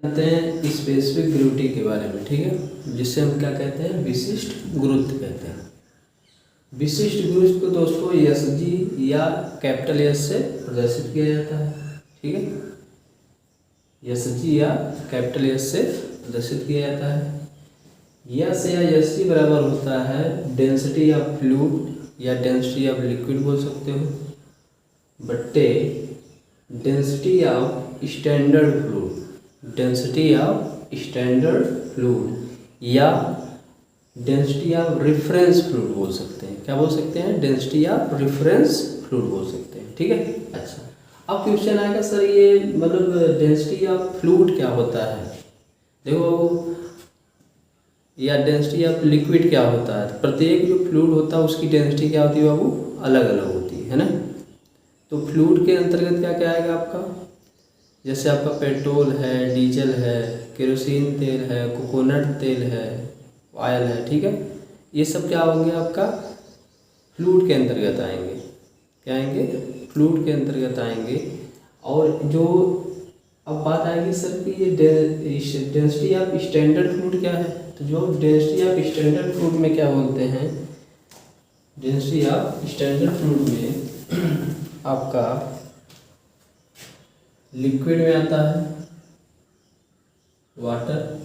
जानते हैं specific gravity के बारे में, ठीक है, जिससे हम क्या कहते हैं, विशिष्ट गुरुत्व कहते हैं। विशिष्ट गुरुत्व को दोस्तों एस जी या कैपिटल एस से प्रदर्शित किया जाता है, ठीक है, एस जी या कैपिटल एस से प्रदर्शित किया जाता है। यस या एस जी बराबर होता है डेंसिटी ऑफ फ्लूइड या डेंसिटी ऑफ लिक्विड बोल सकते हो, बट्टे density of standard fluid, density of standard fluid या डेंसिटी ऑफ रेफरेंस फ्लूइड बोल सकते हैं। क्या बोल सकते हैं? डेंसिटी ऑफ रेफरेंस फ्लूइड बोल सकते हैं, ठीक है। अच्छा, अब क्वेश्चन आएगा सर ये मतलब डेंसिटी ऑफ फ्लूइड क्या होता है, देखो, या डेंसिटी ऑफ लिक्विड क्या होता है। प्रत्येक जो फ्लूइड होता है उसकी डेंसिटी क्या होती है बाबू, अलग अलग होती है ना। तो फ्लूइड के अंतर्गत क्या क्या आएगा आपका, जैसे आपका पेट्रोल है, डीजल है, केरोसिन तेल है, कोकोनट तेल है, ऑयल है, ठीक है, ये सब क्या होंगे आपका फ्लूइड के अंतर्गत आएंगे। क्या आएंगे? फ्लूइड के अंतर्गत आएंगे। और जो अब बात आएगी सर कि ये डेंसिटी ऑफ स्टैंडर्ड फ्लूइड क्या है, तो जो डेंसिटी ऑफ स्टैंडर्ड फ्लूइड में क्या बोलते हैं, डेंसिटी ऑफ स्टैंडर्ड फ्लूइड में आपका लिक्विड में आता है वाटर,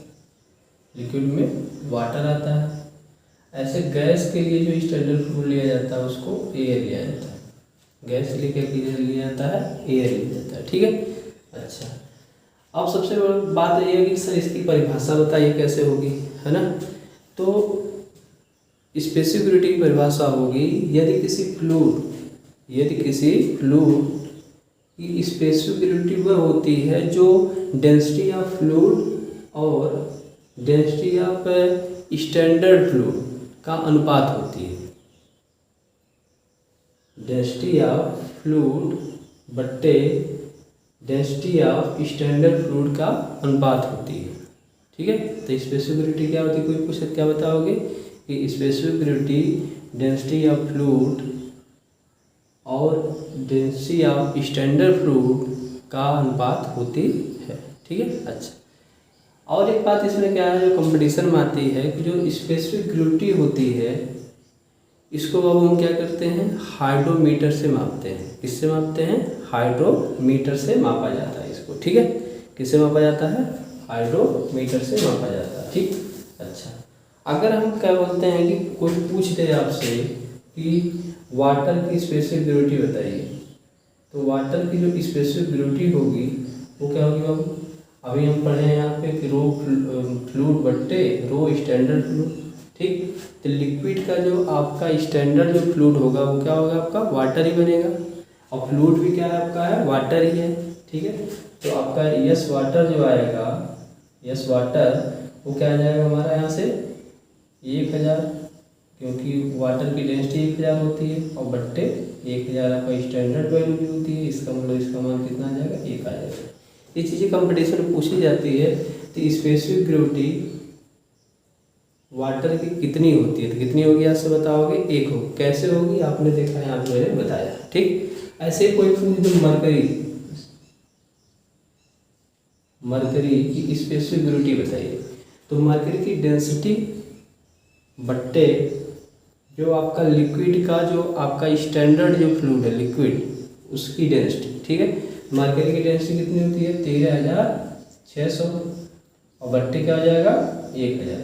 लिक्विड में वाटर आता है। ऐसे गैस के लिए जो स्टैंडर्ड फ्लूइड लिया जाता है उसको एयर लिया जाता है, गैस लेकर लिया जाता है, एयर लिया जाता है, ठीक है। अच्छा, अब सबसे बड़ी बात यह है कि सर इसकी परिभाषा बताइए कैसे होगी, है ना। तो स्पेसिफिक की परिभाषा होगी यदि किसी फ्लूइड की स्पेसिफिक वह होती है जो डेंसिटी ऑफ फ्लूइड और डेंसिटी ऑफ स्टैंडर्ड फ्लूइड का अनुपात होती है। डेंसिटी ऑफ फ्लूइड बट्टे डेंसिटी ऑफ स्टैंडर्ड फ्लूइड का अनुपात होती है, ठीक है। तो स्पेसिफिक क्या होती है, कोई पूछे क्या बताओगे कि स्पेसिफिक डेंसिटी ऑफ फ्लूइड और डेंसिटी ऑफ स्टैंडर्ड फ्लूइड का अनुपात होती है, ठीक है। अच्छा, और एक बात इसमें क्या है जो कंपटीशन में आती है कि जो स्पेसिफिक ग्रेविटी होती है इसको अब हम क्या करते हैं, हाइड्रोमीटर से मापते हैं। किससे मापते हैं? हाइड्रोमीटर से मापा जाता है इसको, ठीक है। किससे मापा जाता है? हाइड्रोमीटर से मापा जाता है, ठीक। अच्छा, अगर हम क्या बोलते हैं कि कोई पूछ दे आपसे कि वाटर की स्पेसिफिक ग्रेविटी बताइए, तो वाटर की जो स्पेसिफिक ग्रेविटी होगी वो क्या होगी बाबू, अभी हम पढ़े हैं यहाँ पे कि रो फ्लूइड बट्टे रो स्टैंडर्ड फ्लूइड, ठीक। तो लिक्विड का जो आपका स्टैंडर्ड जो फ्लूइड होगा वो क्या होगा आपका, वाटर ही बनेगा। और फ्लूइड भी क्या है आपका, है वाटर ही है, ठीक है। तो आपका यस वाटर जो आएगा, यस वाटर वो क्या आ जाएगा हमारा यहाँ से 1000, क्योंकि वाटर की डेंसिटी 1000 होती है और बट्टे 1000 आपका स्टैंडर्ड वैल्यू भी होती है, इसका मतलब इसका मान कितना आ जाएगा, 1 आ जाएगा। ये चीज़ें कंपटीशन में पूछी जाती है। तो स्पेसिफिक ग्रेविटी वाटर की कितनी होती है, तो कितनी होगी आपसे बताओगे, 1 होगी। कैसे होगी आपने देखा है, आप मैंने बताया, ठीक। ऐसे कोई पूछ दो मरकरी की स्पेसिफिक ग्रेविटी बताइए, तो मरकरी की डेंसिटी बट्टे जो आपका लिक्विड का जो आपका स्टैंडर्ड जो फ्लूइड है लिक्विड उसकी डेंसिटी, ठीक है। मरकरी की डेंसिटी कितनी होती है, 13600 और बट्टे क्या आ जाएगा 1000।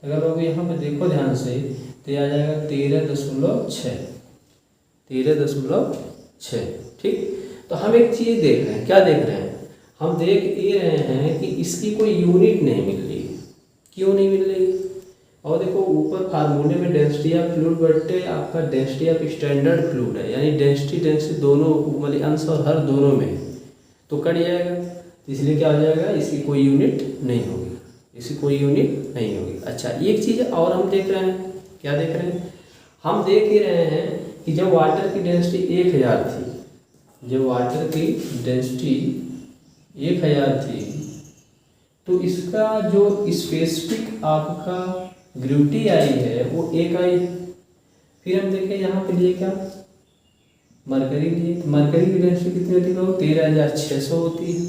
अगर लोग यहाँ पे देखो ध्यान से तो ये आ जाएगा 13.6, ठीक। तो हम एक चीज़ देख रहे हैं, क्या देख रहे हैं, हम देख ये रहे हैं कि इसकी कोई यूनिट नहीं मिल रही है। क्यों नहीं मिल रही? और देखो ऊपर फार्मूले में डेंसिटी ऑफ फ्लूइड बट्टे आपका डेंसिटी ऑफ स्टैंडर्ड फ्लूइड है, यानी डेंसिटी दोनों मतलब अंश और हर दोनों में तो कट जाएगा, इसलिए क्या हो जाएगा, इसकी कोई यूनिट नहीं होगी, इसकी कोई यूनिट नहीं होगी। अच्छा, एक चीज़ और हम देख रहे हैं, क्या देख रहे हैं, हम देख ही रहे हैं कि जब वाटर की डेंसिटी 1000 थी, जब वाटर की डेंसिटी 1000 थी तो इसका जो स्पेसिफिक आपका ग्रेविटी आई है वो 1 आई। फिर हम देखें यहाँ पे लिए क्या, मरकरी लिए, तो मरकरी की डेंसिटी कितनी होती है, 13600 होती है।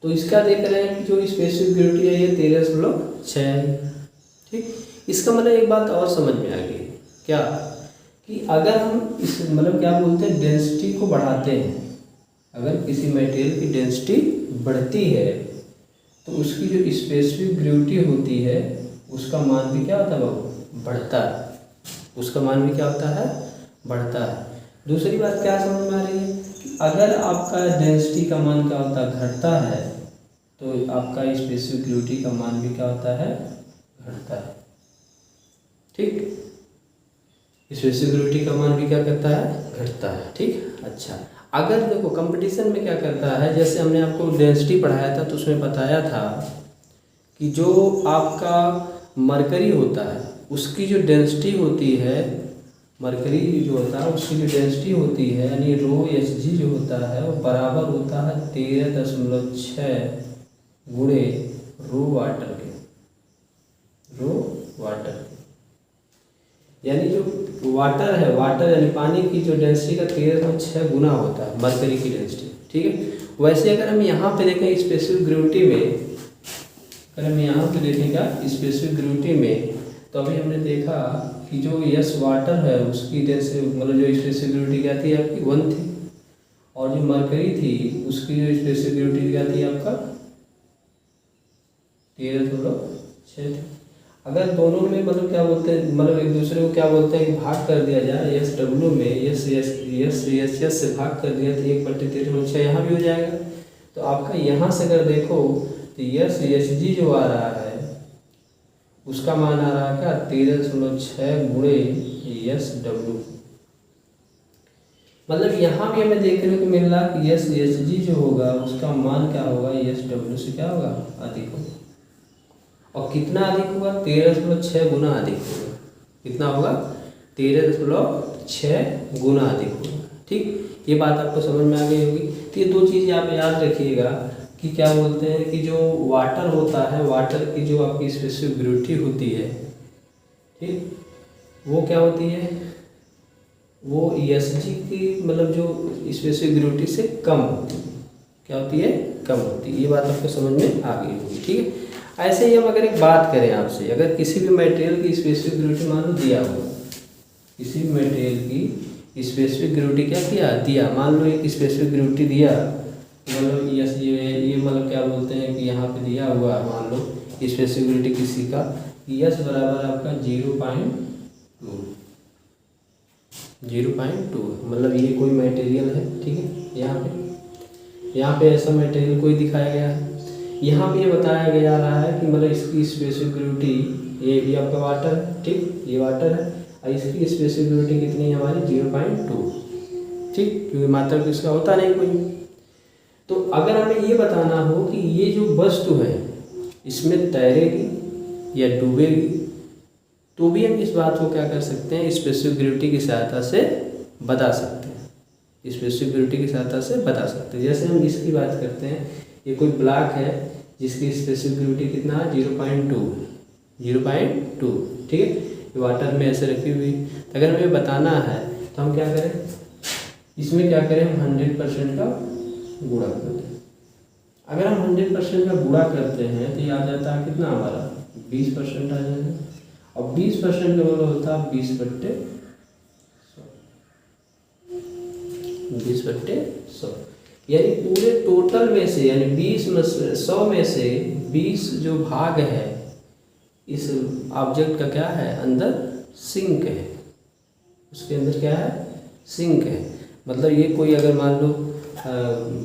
तो इसका देख रहे हैं कि जो स्पेसिफिक ग्रेविटी है ये 13.6 है। ठीक, इसका मतलब एक बात और समझ में आ गई, क्या कि अगर हम इस मतलब क्या बोलते हैं डेंसिटी को बढ़ाते हैं, अगर किसी मटेरियल की डेंसिटी बढ़ती है तो उसकी जो स्पेसिफिक ग्रेविटी होती है उसका मान भी क्या होता है बाबू, बढ़ता है। उसका मान भी क्या होता है, बढ़ता है। दूसरी बात क्या समझ में आ रही है कि अगर आपका डेंसिटी का मान क्या होता है, घटता है, तो आपका स्पेसिफिक ग्रेविटी का मान भी क्या होता है, घटता है। ठीक, स्पेसिफिक ग्रेविटी का मान भी क्या करता है, घटता है। ठीक, अच्छा अगर देखो कंपटीशन में क्या करता है, जैसे हमने आपको डेंसिटी पढ़ाया था तो उसमें बताया था कि जो आपका मरकरी होता है उसकी जो डेंसिटी होती है, मरकरी जो होता है उसकी जो डेंसिटी होती है यानी ρHg जो होता है वो बराबर होता है 13.6 गुणे रो वाटर के, रो वाटर के। यानी जो वाटर है, वाटर यानी पानी की जो डेंसिटी का 13.6 गुना होता है मरकरी की डेंसिटी। ठीक है, वैसे अगर हम यहाँ पे देखें स्पेसिफिक ग्रेविटी में, अगर हम यहाँ पे देखें क्या स्पेसिफिक ग्रेविटी में, तो अभी हमने देखा कि जो यस वाटर है उसकी डेंसिटी मतलब जो स्पेसिफिक ग्रेविटी क्या थी आपकी 1 थी, और जो मरकरी थी उसकी जो स्पेसिफिक ग्रेविटी क्या थी आपका 13.6 थी। अगर दोनों में मतलब क्या बोलते हैं, मतलब एक दूसरे को क्या बोलते हैं कि भाग कर दिया जाए, यस डब्ल्यू में यस से भाग कर दिया तो 1/13.6 यहाँ भी हो जाएगा। तो आपका यहाँ से अगर देखो तो यस जो आ रहा है उसका मान आ रहा है क्या 13.6 गुणे यस डब्ल्यू। मतलब यहाँ भी हमें देखने को मिल रहा कि यस जो होगा उसका मान क्या होगा, यस डब्ल्यू से क्या होगा, अधिक होगा। और कितना अधिक होगा, 13.6 गुना अधिक होगा। कितना होगा, 13.6 गुना अधिक होगा। ठीक, ये बात आपको समझ में आ गई होगी। तो ये दो चीज़ आप याद रखिएगा कि क्या बोलते हैं कि जो वाटर होता है, वाटर की जो आपकी स्पेसिफिक ग्रेविटी होती है, ठीक, वो क्या होती है, वो Sg की मतलब जो स्पेसिफिक ग्रेविटी से कम होती है। क्या होती है, कम होती है। ये बात आपको समझ में आ गई होगी। ठीक है, ऐसे ही हम अगर एक बात करें आपसे, अगर किसी भी मटेरियल की स्पेसिफिक ग्रेविटी मान लो दिया हुआ, किसी भी मटेरियल की स्पेसिफिक ग्रेविटी क्या किया, दिया, मान लो एक स्पेसिफिक ग्रेविटी दिया, मतलब यस ये मतलब क्या बोलते हैं कि यहाँ पे दिया हुआ है, मान लो स्पेसिफिक ग्रेविटी किसी का यस बराबर आपका 0.2, मतलब ये कोई मटेरियल है। ठीक है, यहाँ पे ऐसा मटेरियल कोई दिखाया गया है। यहाँ पे ये बताया गया रहा है कि मतलब इसकी स्पेसिफिक ग्रेविटी ये आपका वाटर है। ठीक, ये वाटर है और इसकी स्पेसिफिक ग्रेविटी कितनी है हमारी 0.2। ठीक, क्योंकि मात्रा इसका होता नहीं कोई। तो अगर हमें ये बताना हो कि ये जो वस्तु है इसमें तैरेगी या डूबेगी, तो भी हम इस बात को क्या कर सकते हैं, स्पेसिफिक ग्रेविटी की सहायता से बता सकते हैं। स्पेसिफिक ग्रेविटी की सहायता से बता सकते हैं। जैसे हम इसकी बात करते हैं, ये कोई ब्लॉक है जिसकी स्पेसिफिक ग्रेविटी कितना है 0.2। ठीक है, ये वाटर में ऐसे रखी हुई। तो अगर हमें बताना है तो हम क्या करें, इसमें क्या करें, हम 100% का गुणा कर दें। अगर हम 100% का गुणा करते हैं तो ये आ जाता है कितना हमारा 20% आ जाएगा। और 20% का मतलब होता है 20/100, यानी पूरे टोटल में से, यानी 100 में से 20 जो भाग है इस ऑब्जेक्ट का क्या है, अंदर सिंक है, उसके अंदर क्या है, सिंक है। मतलब ये कोई अगर मान लो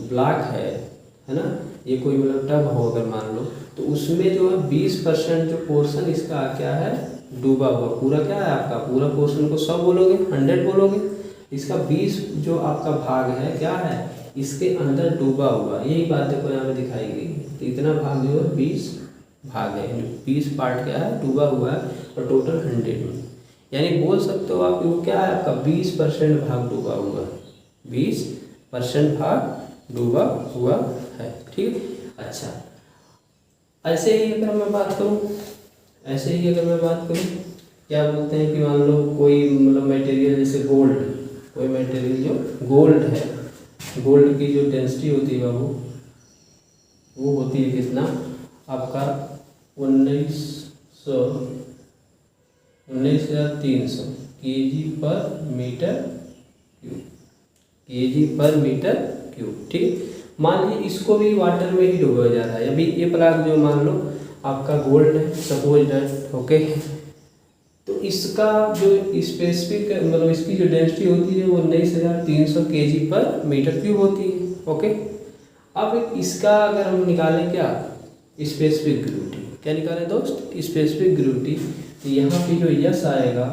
ब्लॉक है ना, ये कोई मतलब टब हो अगर मान लो, तो उसमें जो है 20% जो पोर्शन इसका क्या है, डूबा हुआ। पूरा क्या है आपका, पूरा पोर्शन को 100 बोलोगे, 100 बोलोगे, इसका 20 जो आपका भाग है क्या है, इसके अंदर डूबा हुआ। यही बात देखो यहाँ पे दिखाई गई है। तो इतना भाग जो है 20 भाग है, 20 पार्ट क्या है, डूबा हुआ है, और टोटल 100 में, यानी बोल सकते हो आप वो क्या है आपका 20% भाग डूबा हुआ है, 20% भाग डूबा हुआ है। ठीक, अच्छा ऐसे ही अगर मैं बात करूँ, क्या बोलते हैं कि मान लो कोई मतलब मटेरियल जैसे गोल्ड, कोई मटेरियल जो गोल्ड है, गोल्ड की जो डेंसिटी होती है बाबू, वो होती है कितना आपका 19,300 kg/m³, ठीक। मान लीजिए इसको भी वाटर में ही डुबोया जा रहा है। अभी ये प्लाग जो मान लो आपका गोल्ड है, सपोज दैट, ओके। तो इसका जो स्पेसिफिक मतलब इसकी जो डेंसिटी होती है वो 19,300 kg/m³ होती है, ओके। अब इसका अगर हम निकालें क्या स्पेसिफिक ग्रेविटी, क्या निकालें दोस्त स्पेसिफिक ग्रेविटी, तो यहाँ पे जो यस आएगा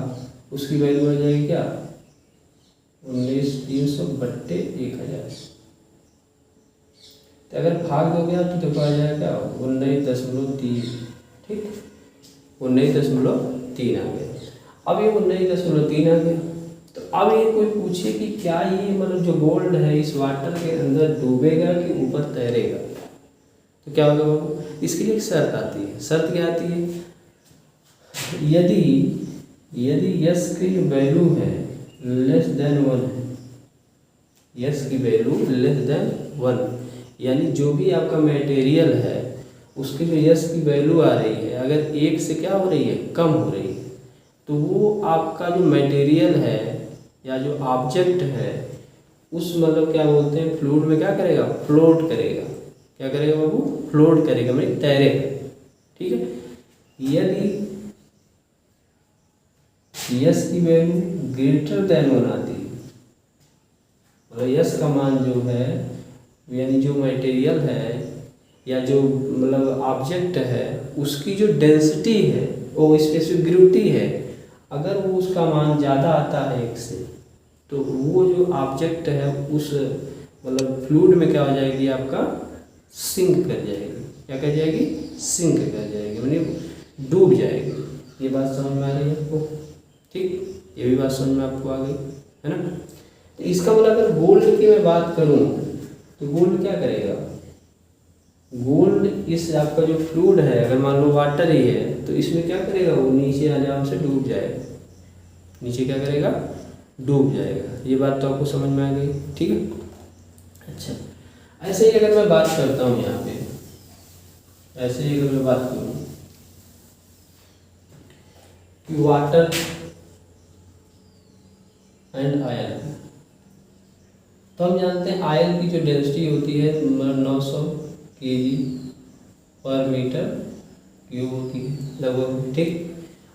उसकी वैल्यू आ जाएगी क्या 19,300/1000। तो अगर भाग दोगे आप तो देखो आ जाएगा 19.3, ठीक, 19.3 आ गया। अब ये 19.3 आ गया। तो अब ये कोई पूछे कि क्या ये मतलब जो गोल्ड है इस वाटर के अंदर डूबेगा कि ऊपर तैरेगा, तो क्या होगा बाबू, इसके लिए एक शर्त आती है। शर्त क्या आती है, यदि यस की वैल्यू है लेस देन 1 है, यस की वैल्यू लेस देन 1, यानी जो भी आपका मटेरियल है उसकी जो यस की वैल्यू आ रही है अगर 1 से क्या हो रही है कम हो रही है, तो वो आपका जो मटेरियल है या जो ऑब्जेक्ट है उस मतलब क्या बोलते हैं फ्लूइड में क्या करेगा, फ्लोट करेगा। क्या करेगा बाबू, फ्लोट करेगा, मतलब तैरेगा, ठीक है। यदि यस की वैल्यू ग्रेटर देन 1 आती है, मतलब यस का मान जो है यानी जो मटेरियल है या जो मतलब ऑब्जेक्ट है उसकी जो डेंसिटी है वो स्पेसिफिक ग्रेविटी है, अगर वो उसका मान ज़्यादा आता है 1 से, तो वो जो ऑब्जेक्ट है उस मतलब फ्लूइड में क्या हो जाएगी आपका सिंक कर जाएगी। क्या कर जाएगी, सिंक कर जाएगी, मतलब डूब जाएगी। ये बात समझ में आ रही है आपको, ठीक, ये भी बात समझ में आपको आ गई है ना। तो इसका मतलब अगर गोल्ड की मैं बात करूँ तो गोल्ड क्या करेगा, गोल्ड इस आपका जो फ्लूइड है अगर मान लो वाटर ही है तो इसमें क्या करेगा, वो नीचे आराम से डूब जाएगा, नीचे क्या करेगा डूब जाएगा। ये बात तो आपको समझ में आ गई, ठीक है। अच्छा, ऐसे ही अगर मैं बात करता हूँ यहाँ पे, ऐसे ही अगर मैं बात करूँ कि वाटर एंड आयल, तो हम जानते हैं आयल की जो डेंसिटी होती है 900 kg/m³ होती है लगभग, ठीक।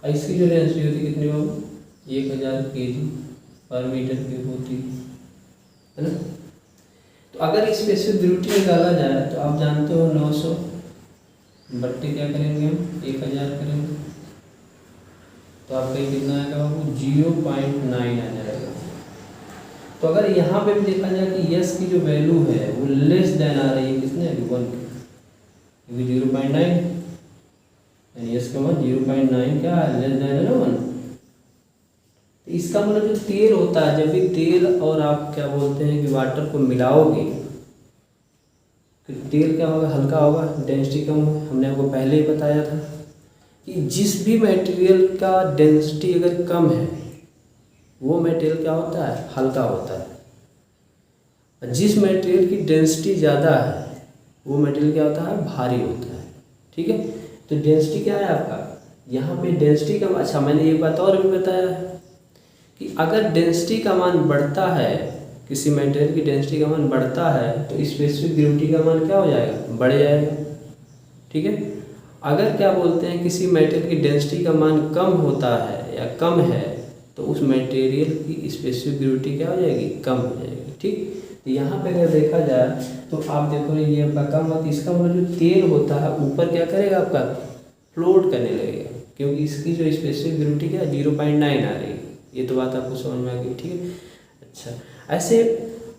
और इसकी जो डेंसिटी होती है कितनी होगी 1000 kg/m³ होती है ना। तो अगर स्पेसिफिक ग्रेविटी निकाला जाए तो आप जानते हो 900 बट्टे क्या करेंगे हम 1000 करेंगे, तो आपका कितना आएगा बाबू 0.9 आ जाएगा। तो अगर यहाँ पे भी देखा जाए कि यस की जो वैल्यू है वो लेस देन आ रही है किसने 1 क्योंकि 0.9 यानी यस का मान 0.9 क्या है लेस देन है ना 1। तो इसका मतलब जो तेल होता है, जब भी तेल और आप क्या बोलते हैं कि वाटर को मिलाओगे तो तेल क्या होगा, हल्का होगा, डेंसिटी कम होगा। हमने आपको पहले ही बताया था कि जिस भी मटेरियल का डेंसिटी अगर कम है वो मटेरियल क्या होता है हल्का होता है, और जिस मटेरियल की डेंसिटी ज़्यादा है वो मटेरियल क्या होता है भारी होता है, ठीक है। तो डेंसिटी क्या है आपका यहाँ पे डेंसिटी कम। अच्छा, मैंने एक बात और भी बताया है कि अगर डेंसिटी का मान बढ़ता है, किसी मटेरियल की डेंसिटी का मान बढ़ता है तो स्पेसिफिक ग्रेविटी का मान क्या हो जाएगा बढ़ जाएगा, ठीक है। अगर क्या बोलते हैं किसी मटेरियल की डेंसिटी का मान कम होता है या कम है तो उस मटेरियल की स्पेसिफिक ग्रेविटी क्या हो जाएगी कम हो जाएगी, ठीक। तो यहाँ पे अगर देखा जाए तो आप देखो ये आपका कम होता है, इसका मतलब जो तेल होता है ऊपर क्या करेगा आपका फ्लोट करने लगेगा, क्योंकि इसकी जो स्पेसिफिक ग्रेविटी क्या 0.9 आ रही है। ये तो बात आपको समझ में आ गई, ठीक है। अच्छा, ऐसे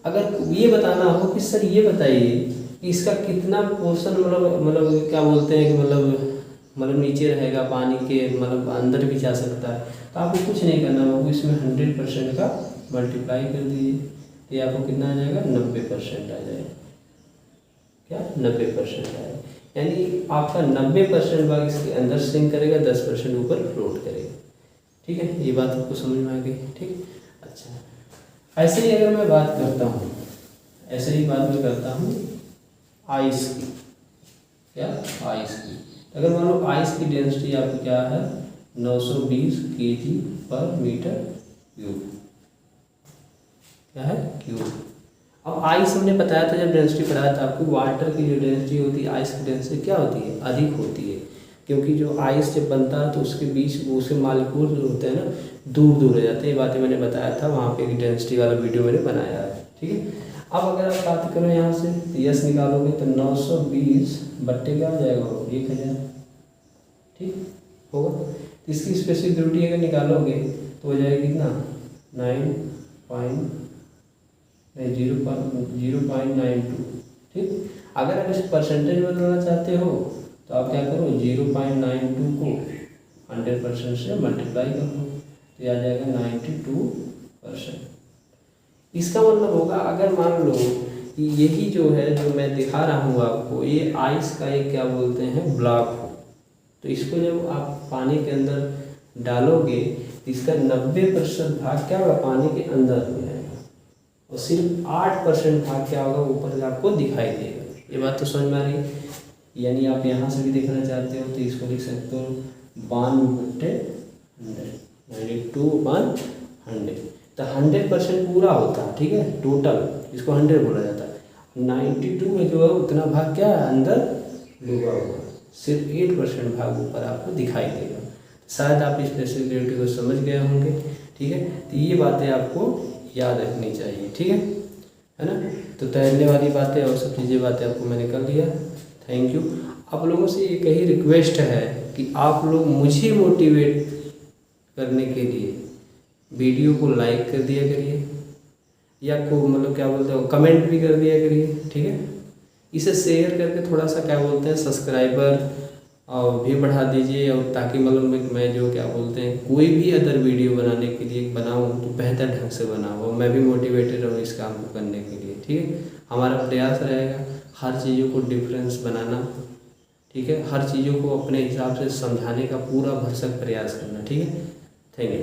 अगर ये बताना हो कि सर ये बताइए कि इसका कितना पोर्शन मतलब क्या बोलते हैं कि मतलब नीचे रहेगा पानी के मतलब अंदर भी जा सकता है, तो आपको कुछ नहीं करना होगा, इसमें 100% का मल्टीप्लाई कर दीजिए, ये आपको कितना आ जाएगा 90% आ जाएगा। क्या 90% आएगा, यानी आपका 90% भाग इसके अंदर सिंक करेगा, 10% ऊपर फ्लोट करेगा, ठीक है। ये बात आपको समझ में आ गई, ठीक। अच्छा, ऐसे ही अगर मैं बात करता हूँ, ऐसे ही बात मैं करता हूँ आइस की, क्या, आइस की। अगर मान लो आइस की डेंसिटी आपकी क्या है 920 kg पर मीटर क्यूब, क्या है, क्यूब। अब आइस हमने बताया था जब डेंसिटी पढ़ाया था आपको, वाटर की जो डेंसिटी होती है आइस की डेंसिटी क्या होती है, अधिक होती है, क्योंकि जो आइस जब बनता है तो उसके बीच वो उसके मालिक्यूल जो होते हैं ना दूर दूर रह जाते हैं। ये बातें मैंने बताया था वहाँ पे, एक डेंसिटी वाला वीडियो मैंने बनाया है, ठीक है। अब अगर आप बात करो यहाँ से तो यस निकालोगे तो 920 बट्टे क्या हो जाएगा, 1000, ठीक होगा। तो इसकी स्पेसिफिक ग्रेविटी अगर निकालोगे तो हो जाएगा कितना, 0.92, ठीक। अगर आप इसे परसेंटेज बदलना चाहते हो तो आप क्या करो, 0.92 को 100% से मल्टीप्लाई कर दो तो यह आ जाएगा 92%। इसका मतलब होगा अगर मान लो कि यही जो है जो मैं दिखा रहा हूँ आपको, ये आइस का एक क्या बोलते हैं ब्लॉक हो, तो इसको जब आप पानी के अंदर डालोगे तो इसका 90% भाग क्या होगा, पानी के अंदर हो जाएगा और सिर्फ 8% भाग क्या होगा, ऊपर से आपको दिखाई देगा। ये बात तो समझ में आ रही है। यानी आप यहाँ से भी देखना चाहते हो तो इसको लिख सकते हो 92/100, 92/100। तो 100% पूरा होता है, ठीक है, टोटल इसको 100 बोला जाता है। 92 में जो है उतना भाग क्या है, अंदर डूबा हुआ, सिर्फ 8% भाग ऊपर आपको दिखाई देगा। शायद आप इस स्पेसिफिक ग्रेविटी को समझ गए होंगे, ठीक है। तो ये बातें आपको याद रखनी चाहिए, ठीक है ना। तो तैरने वाली बातें और सब चीज़ें बातें आपको मैंने कर दिया। Thank you. आप लोगों से एक ही रिक्वेस्ट है कि आप लोग मुझे मोटिवेट करने के लिए वीडियो को लाइक कर दिया करिए, या को मतलब क्या बोलते हो कमेंट भी कर दिया करिए, ठीक है। इसे शेयर करके थोड़ा सा क्या बोलते हैं सब्सक्राइबर और भी बढ़ा दीजिए, और ताकि मतलब मैं जो क्या बोलते हैं कोई भी अदर वीडियो बनाने के लिए बनाऊँ तो बेहतर ढंग से बनाऊँ और मैं भी मोटिवेटेड रहूँ इस काम को करने के लिए, ठीक है। हमारा प्रयास रहेगा हर चीज़ों को डिफरेंस बनाना, ठीक है, हर चीज़ों को अपने हिसाब से समझाने का पूरा भरसक प्रयास करना, ठीक है। Thank you.